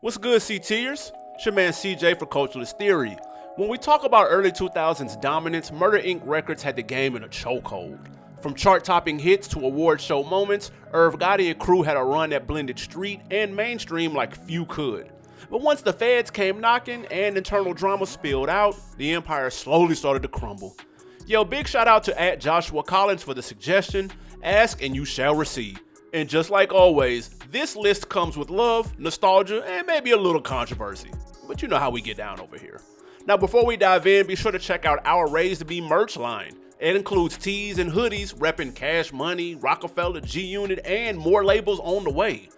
What's good, CTers? It's your man CJ for Culturalist Theory. When we talk about early 2000s dominance, Murder Inc. records had the game in a chokehold. From chart-topping hits to award show moments, Irv Gotti and crew had a run that blended street and mainstream like few could. But once the feds came knocking and internal drama spilled out, the empire slowly started to crumble. Yo, big shout out to @Joshua Collins for the suggestion. Ask and you shall receive. And just like always, this list comes with love, nostalgia, and maybe a little controversy. But you know how we get down over here. Now before we dive in, be sure to check out our Raised to Be merch line. It includes tees and hoodies repping Cash Money, Rockefeller, G-Unit, and more labels on the way.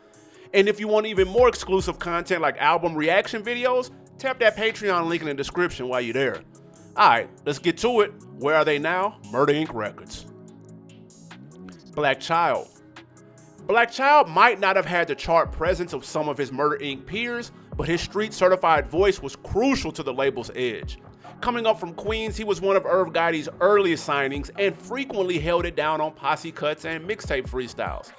And if you want even more exclusive content like album reaction videos, tap that Patreon link in the description while you're there. Alright, let's get to it. Where are they now? Murder Inc. Records. Black Child. Black Child might not have had the chart presence of some of his Murder Inc. peers, but his street-certified voice was crucial to the label's edge. Coming up from Queens, he was one of Irv Gotti's earliest signings and frequently held it down on posse cuts and mixtape freestyles.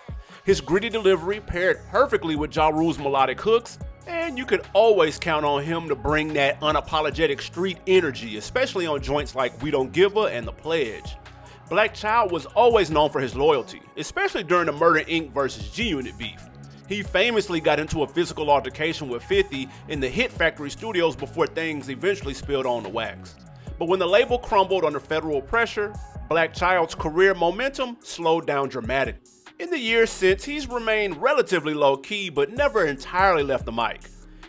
His gritty delivery paired perfectly with Ja Rule's melodic hooks, and you could always count on him to bring that unapologetic street energy, especially on joints like We Don't Give a and The Pledge. Black Child was always known for his loyalty, especially during the Murder Inc. vs. G-Unit beef. He famously got into a physical altercation with 50 in the Hit Factory studios before things eventually spilled on the wax. But when the label crumbled under federal pressure, Black Child's career momentum slowed down dramatically. In the years since, he's remained relatively low-key but never entirely left the mic.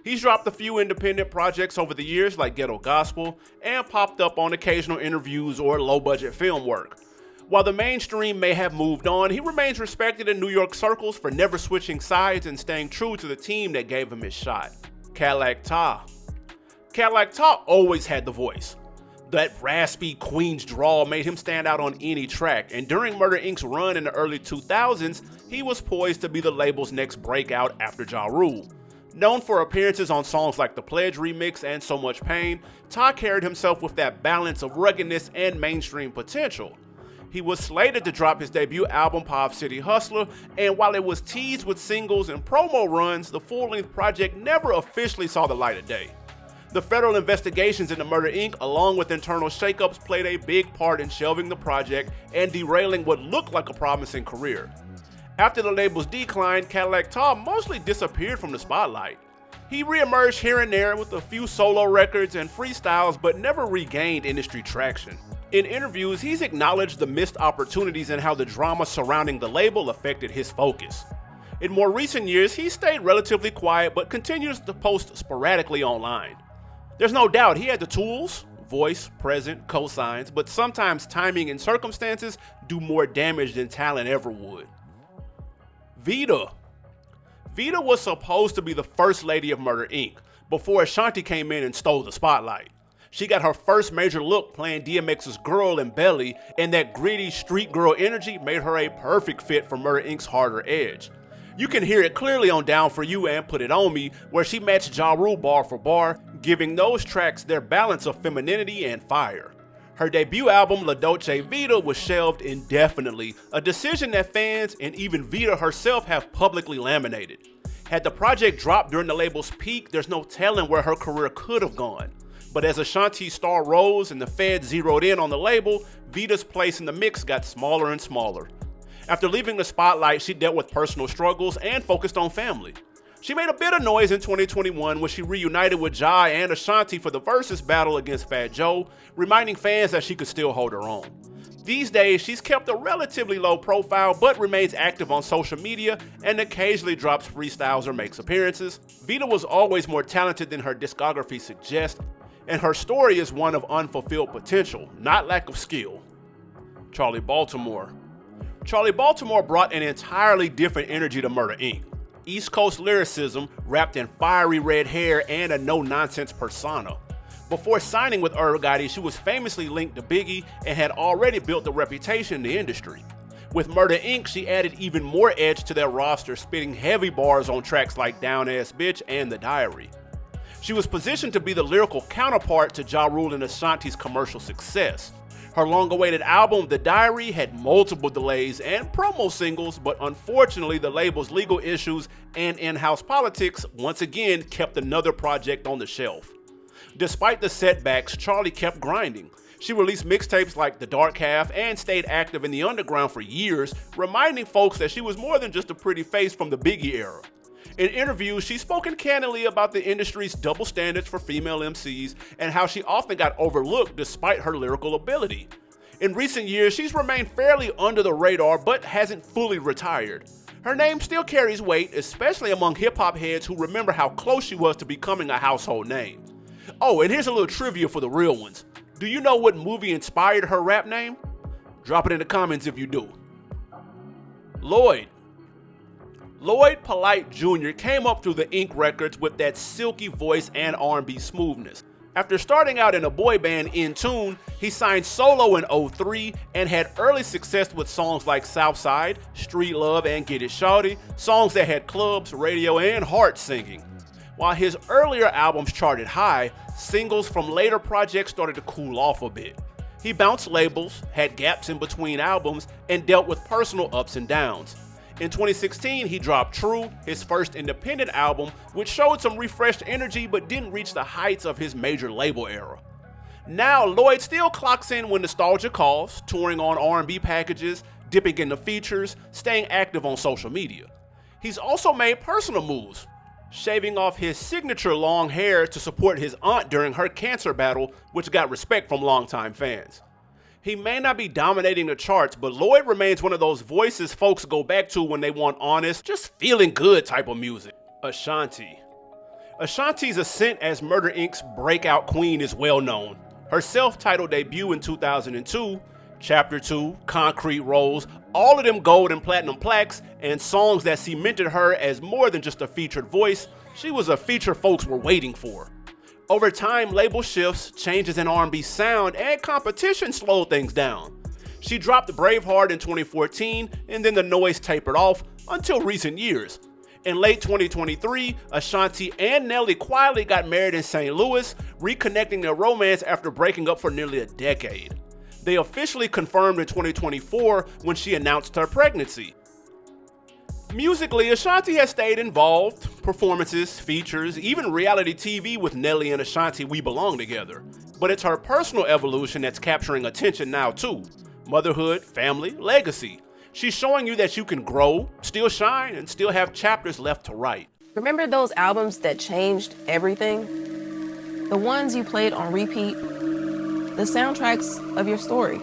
He's dropped a few independent projects over the years like Ghetto Gospel and popped up on occasional interviews or low-budget film work. While the mainstream may have moved on, he remains respected in New York circles for never switching sides and staying true to the team that gave him his shot. Cadillac Tah. Cadillac Tah always had the voice. That raspy Queens drawl made him stand out on any track, and during Murder Inc.'s run in the early 2000s, he was poised to be the label's next breakout after Ja Rule. Known for appearances on songs like The Pledge Remix and So Much Pain, Tah carried himself with that balance of ruggedness and mainstream potential. He was slated to drop his debut album Pop City Hustler, and while it was teased with singles and promo runs, the full-length project never officially saw the light of day. The federal investigations into Murder Inc., along with internal shakeups, played a big part in shelving the project and derailing what looked like a promising career. After the label's decline, Cadillac Tah mostly disappeared from the spotlight. He reemerged here and there with a few solo records and freestyles, but never regained industry traction. In interviews, he's acknowledged the missed opportunities and how the drama surrounding the label affected his focus. In more recent years, he stayed relatively quiet but continues to post sporadically online. There's no doubt he had the tools, voice, present, cosigns, but sometimes timing and circumstances do more damage than talent ever would. Vita. Vita was supposed to be the first lady of Murder Inc. before Ashanti came in and stole the spotlight. She got her first major look playing DMX's Girl in Belly, and that gritty street girl energy made her a perfect fit for Murder Inc.'s harder edge. You can hear it clearly on Down For You and Put It On Me, where she matched Ja Rule bar for bar, giving those tracks their balance of femininity and fire. Her debut album La Dolce Vita was shelved indefinitely, a decision that fans and even Vita herself have publicly laminated. Had the project dropped during the label's peak, there's no telling where her career could have gone. But as Ashanti's star rose and the feds zeroed in on the label, Vita's place in the mix got smaller and smaller. After leaving the spotlight, she dealt with personal struggles and focused on family. She made a bit of noise in 2021 when she reunited with Ja and Ashanti for the Versus battle against Fat Joe, reminding fans that she could still hold her own. These days, she's kept a relatively low profile but remains active on social media and occasionally drops freestyles or makes appearances. Vita was always more talented than her discography suggests, and her story is one of unfulfilled potential, not lack of skill. Charlie Baltimore. Charlie Baltimore brought an entirely different energy to Murder Inc. East Coast lyricism wrapped in fiery red hair and a no-nonsense persona. Before signing with Irv Gotti, she was famously linked to Biggie and had already built a reputation in the industry. With Murder Inc., she added even more edge to their roster, spitting heavy bars on tracks like Down Ass Bitch and The Diary. She was positioned to be the lyrical counterpart to Ja Rule and Ashanti's commercial success. Her long-awaited album, The Diary, had multiple delays and promo singles, but unfortunately the label's legal issues and in-house politics once again kept another project on the shelf. Despite the setbacks, Charlie kept grinding. She released mixtapes like The Dark Half and stayed active in the underground for years, reminding folks that she was more than just a pretty face from the Biggie era. In interviews, she's spoken candidly about the industry's double standards for female MCs and how she often got overlooked despite her lyrical ability. In recent years, she's remained fairly under the radar but hasn't fully retired. Her name still carries weight, especially among hip-hop heads who remember how close she was to becoming a household name. Oh, and here's a little trivia for the real ones. Do you know what movie inspired her rap name? Drop it in the comments if you do. Lloyd Polite Jr. came up through the Inc. records with that silky voice and R&B smoothness. After starting out in a boy band In Tune, he signed solo in '03 and had early success with songs like Southside, Street Love, and Get It Shawty, songs that had clubs, radio, and hearts singing. While his earlier albums charted high, singles from later projects started to cool off a bit. He bounced labels, had gaps in between albums, and dealt with personal ups and downs. In 2016, he dropped True, his first independent album, which showed some refreshed energy but didn't reach the heights of his major label era. Now, Lloyd still clocks in when nostalgia calls, touring on R&B packages, dipping into features, staying active on social media. He's also made personal moves, shaving off his signature long hair to support his aunt during her cancer battle, which got respect from longtime fans. He may not be dominating the charts, but Lloyd remains one of those voices folks go back to when they want honest, just feeling good type of music. Ashanti. Ashanti's ascent as Murder Inc.'s breakout queen is well known. Her self-titled debut in 2002, Chapter 2, Concrete Rose, all of them gold and platinum plaques, and songs that cemented her as more than just a featured voice. She was a feature folks were waiting for. Over time, label shifts, changes in R&B sound, and competition slowed things down. She dropped Braveheart in 2014, and then the noise tapered off until recent years. In late 2023, Ashanti and Nelly quietly got married in St. Louis, reconnecting their romance after breaking up for nearly a decade. They officially confirmed in 2024 when she announced her pregnancy. Musically, Ashanti has stayed involved, performances, features, even reality TV with Nelly and Ashanti We Belong Together. But it's her personal evolution that's capturing attention now too. Motherhood, family, legacy. She's showing you that you can grow, still shine, and still have chapters left to write. Remember those albums that changed everything? The ones you played on repeat? The soundtracks of your story.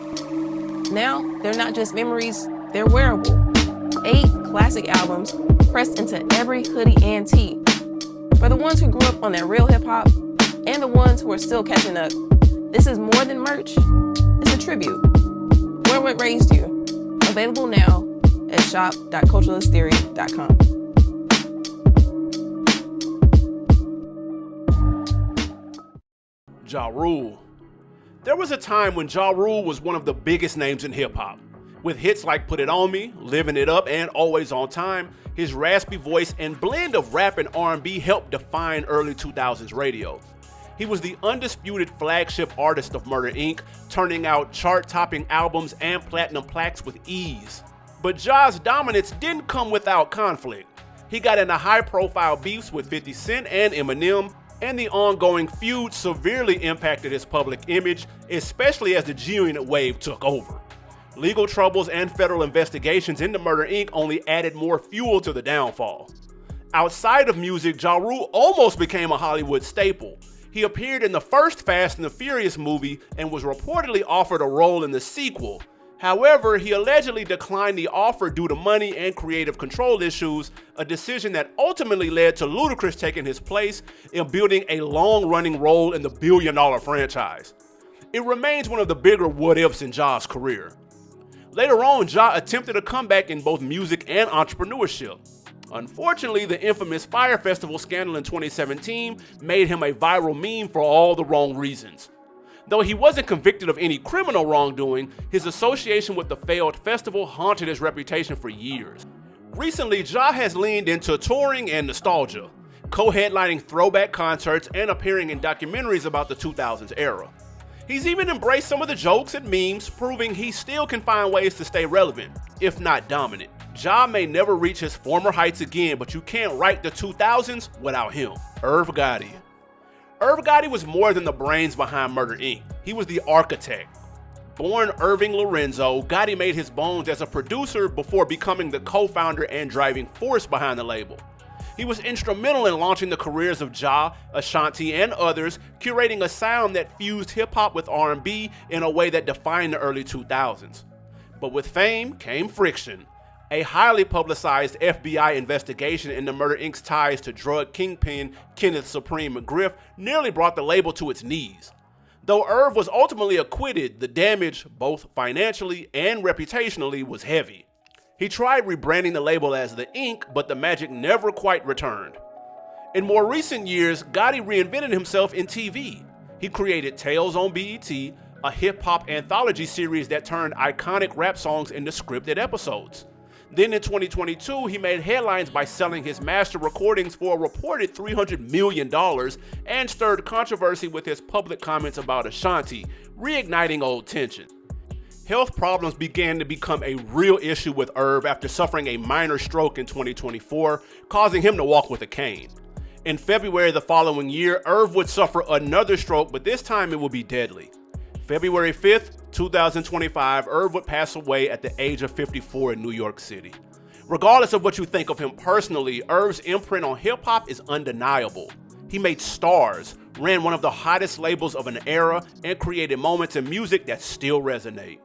Now, they're not just memories, they're wearable. 8 classic albums pressed into every hoodie and tee. For the ones who grew up on that real hip-hop and the ones who are still catching up, this is more than merch, it's a tribute. Wear what raised you. Available now at shop.culturalisttheory.com. Ja Rule. There was a time when Ja Rule was one of the biggest names in hip-hop. With hits like Put It On Me, Living It Up, and Always On Time, his raspy voice and blend of rap and R&B helped define early 2000s radio. He was the undisputed flagship artist of Murder Inc., turning out chart-topping albums and platinum plaques with ease. But Ja's dominance didn't come without conflict. He got into high-profile beefs with 50 Cent and Eminem, and the ongoing feud severely impacted his public image, especially as the G-Unit wave took over. Legal troubles and federal investigations into Murder Inc. only added more fuel to the downfall. Outside of music, Ja Rule almost became a Hollywood staple. He appeared in the first Fast and the Furious movie and was reportedly offered a role in the sequel. However, he allegedly declined the offer due to money and creative control issues, a decision that ultimately led to Ludacris taking his place in building a long-running role in the billion-dollar franchise. It remains one of the bigger what-ifs in Ja's career. Later on, Ja attempted a comeback in both music and entrepreneurship. Unfortunately, the infamous Fyre Festival scandal in 2017 made him a viral meme for all the wrong reasons. Though he wasn't convicted of any criminal wrongdoing, his association with the failed festival haunted his reputation for years. Recently, Ja has leaned into touring and nostalgia, co-headlining throwback concerts and appearing in documentaries about the 2000s era. He's even embraced some of the jokes and memes, proving he still can find ways to stay relevant, if not dominant. Ja may never reach his former heights again, but you can't write the 2000s without him. Irv Gotti. Irv Gotti was more than the brains behind Murder Inc. He was the architect. Born Irving Lorenzo, Gotti made his bones as a producer before becoming the co-founder and driving force behind the label. He was instrumental in launching the careers of Ja, Ashanti, and others, curating a sound that fused hip-hop with R&B in a way that defined the early 2000s. But with fame came friction. A highly publicized FBI investigation into Murder Inc.'s ties to drug kingpin Kenneth Supreme McGriff nearly brought the label to its knees. Though Irv was ultimately acquitted, the damage, both financially and reputationally, was heavy. He tried rebranding the label as The Inc., but the magic never quite returned. In more recent years, Gotti reinvented himself in TV. He created Tales on BET, a hip-hop anthology series that turned iconic rap songs into scripted episodes. Then in 2022, he made headlines by selling his master recordings for a reported $300 million and stirred controversy with his public comments about Ashanti, reigniting old tension. Health problems began to become a real issue with Irv after suffering a minor stroke in 2024, causing him to walk with a cane. In February the following year, Irv would suffer another stroke, but this time it would be deadly. February 5th, 2025, Irv would pass away at the age of 54 in New York City. Regardless of what you think of him personally, Irv's imprint on hip-hop is undeniable. He made stars, ran one of the hottest labels of an era, and created moments in music that still resonate.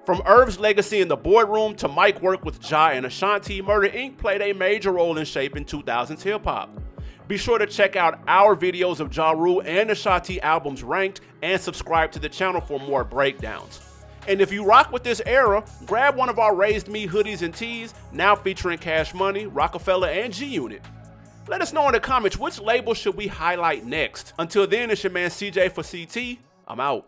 From Irv's legacy in the boardroom to mic work with Ja and Ashanti, Murder Inc. played a major role in shaping 2000s hip-hop. Be sure to check out our videos of Ja Rule and Ashanti albums ranked and subscribe to the channel for more breakdowns. And if you rock with this era, grab one of our Raised Me hoodies and tees, now featuring Cash Money, Rockefeller, and G-Unit. Let us know in the comments which label should we highlight next. Until then, it's your man CJ for CT. I'm out.